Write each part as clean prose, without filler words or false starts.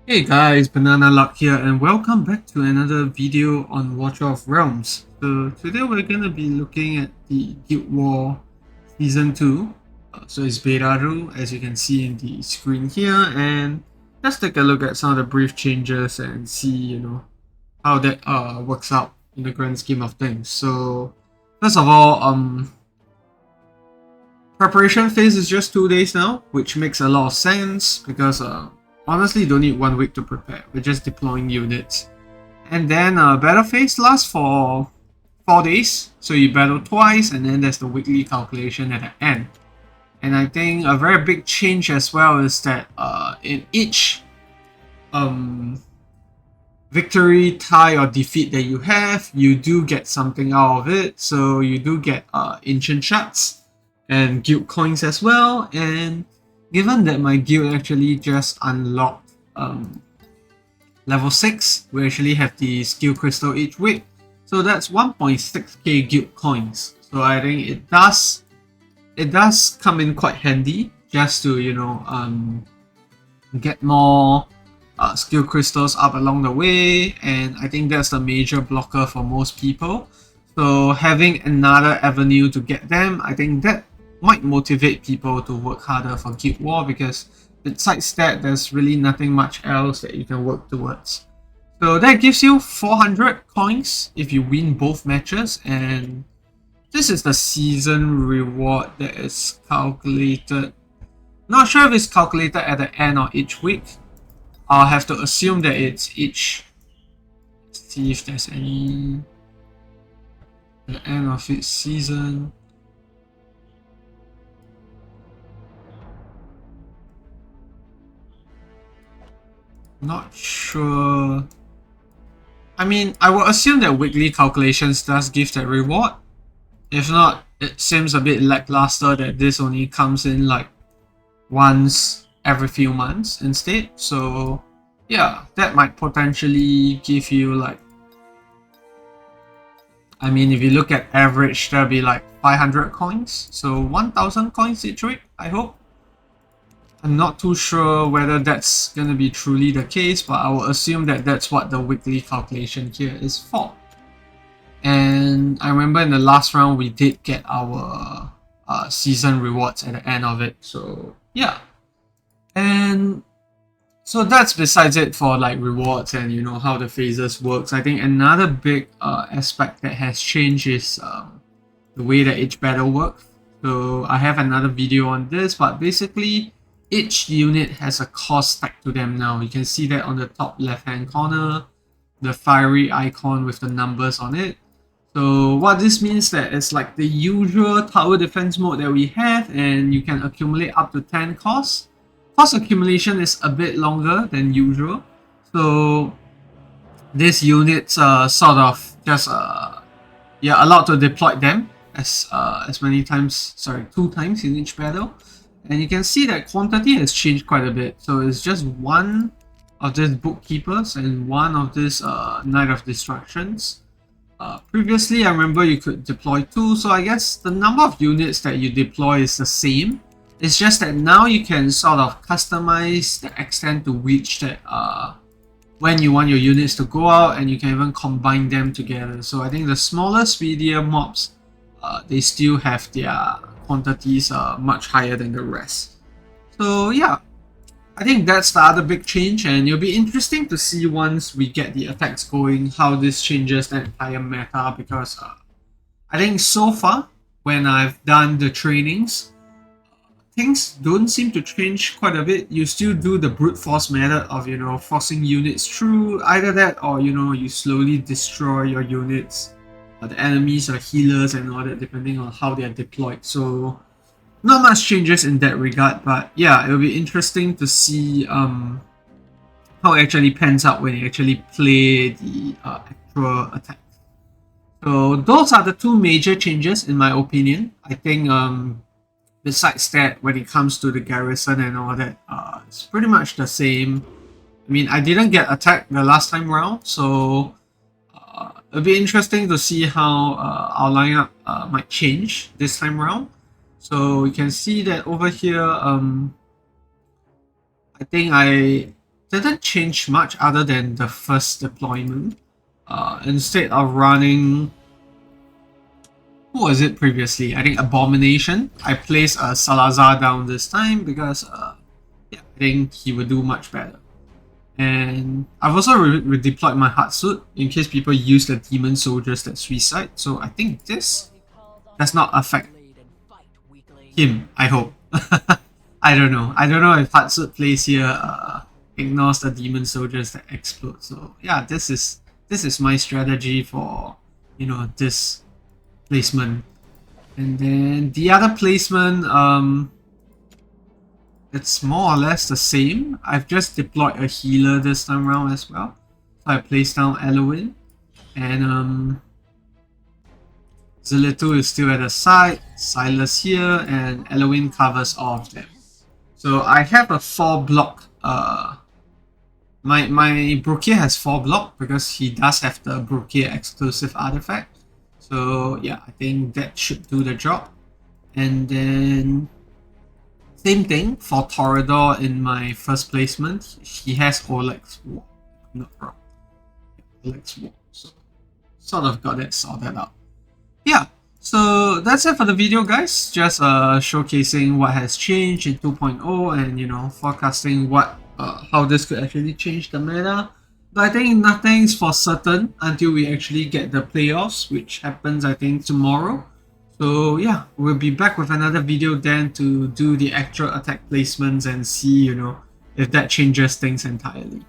Hey guys, Banana Luck here and welcome back to another video on Watcher of Realms. So today we're gonna be looking at the Guild War Season 2. So it's Beta Ru, as you can see in the screen here, and let's take a look at some of the brief changes and see, how that works out in the grand scheme of things. So first of all, preparation phase is just 2 days now, which makes a lot of sense because honestly, you don't need 1 week to prepare. We're just deploying units. And then battle phase lasts for 4 days, so you battle twice, and then there's the weekly calculation at the end. And I think a very big change as well is that in each victory, tie, or defeat that you have, you do get something out of it. So you do get ancient shards and guild coins as well. And given that my guild actually just unlocked level 6, we actually have the skill crystal each week. So that's 1.6k guild coins. So I think it does come in quite handy just to get more skill crystals up along the way, and I think that's the major blocker for most people. So having another avenue to get them, I think that might motivate people to work harder for Guild War, because besides that, there's really nothing much else that you can work towards. So that gives you 400 coins if you win both matches, and this is the season reward that is calculated. Not sure if it's calculated at the end of each week. I'll have to assume that it's each. Let's see if there's any. The end of each season. Not sure. I mean, I would assume that weekly calculations does give that reward. If not, it seems a bit lackluster that this only comes in like once every few months instead. So yeah, that might potentially give you like, I mean, if you look at average, there'll be like 500 coins. So 1000 coins each week, I hope. I'm not too sure whether that's going to be truly the case, but I will assume that that's what the weekly calculation here is for. And I remember in the last round, we did get our season rewards at the end of it. So yeah. And so that's besides it for like rewards and how the phases works. I think another big aspect that has changed is the way that each battle works. So I have another video on this, but basically each unit has a cost tag to them now. You can see that on the top left hand corner, the fiery icon with the numbers on it. So what this means that it's like the usual tower defense mode that we have, and you can accumulate up to 10 costs. Cost accumulation is a bit longer than usual. So these units sort of just you're allowed to deploy them as many times, sorry, 2 times in each battle. And you can see that quantity has changed quite a bit. So it's just one of these bookkeepers and one of these Knight of Destructions. Previously, I remember you could deploy 2, so I guess the number of units that you deploy is the same. It's just that now you can sort of customize the extent to which that when you want your units to go out, and you can even combine them together. So I think the smaller, speedier mobs, they still have their quantities much higher than the rest. So yeah, I think that's the other big change, and it'll be interesting to see once we get the attacks going how this changes the entire meta, because I think so far when I've done the trainings, things don't seem to change quite a bit. You still do the brute force method of forcing units through, either that or you slowly destroy your units, the enemies or healers and all that, depending on how they are deployed. So not much changes in that regard, but yeah, it'll be interesting to see how it actually pans out when you actually play the actual attack. So those are the two major changes in my opinion. I think besides that, when it comes to the garrison and all that, it's pretty much the same. I mean, I didn't get attacked the last time round, so it'll be interesting to see how our lineup might change this time round. So you can see that over here, I think I didn't change much other than the first deployment. Instead of running, who was it previously? I think Abomination. I placed Salazar down this time because yeah, I think he would do much better. And I've also redeployed my Heart Suit in case people use the Demon Soldiers that suicide. So I think this does not affect him, I hope. I don't know. I don't know if Heart Suit plays here ignores the Demon Soldiers that explode. So yeah, this is my strategy for, you know, this placement. And then the other placement, it's more or less the same. I've just deployed a healer this time around as well. So I placed down Eloin. And Zilito is still at the side, Silas here, and Eloin covers all of them. So I have a 4 block. My Brocade has 4 block because he does have the Brocade exclusive artifact. So yeah, I think that should do the job. And then same thing for Toreador in my first placement. He has Oleg's Wall, if I'm not wrong. Oleg's Wall. So sort of got that sorted out. Yeah, so that's it for the video, guys. Just showcasing what has changed in 2.0 and, you know, forecasting what how this could actually change the meta. But I think nothing's for certain until we actually get the playoffs, which happens, I think, tomorrow. So yeah, we'll be back with another video then to do the actual attack placements and see, you know, if that changes things entirely.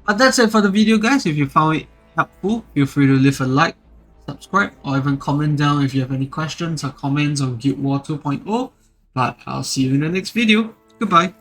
But that's it for the video, guys. If you found it helpful, feel free to leave a like, subscribe, or even comment down if you have any questions or comments on Guild War 2.0. But I'll see you in the next video. Goodbye.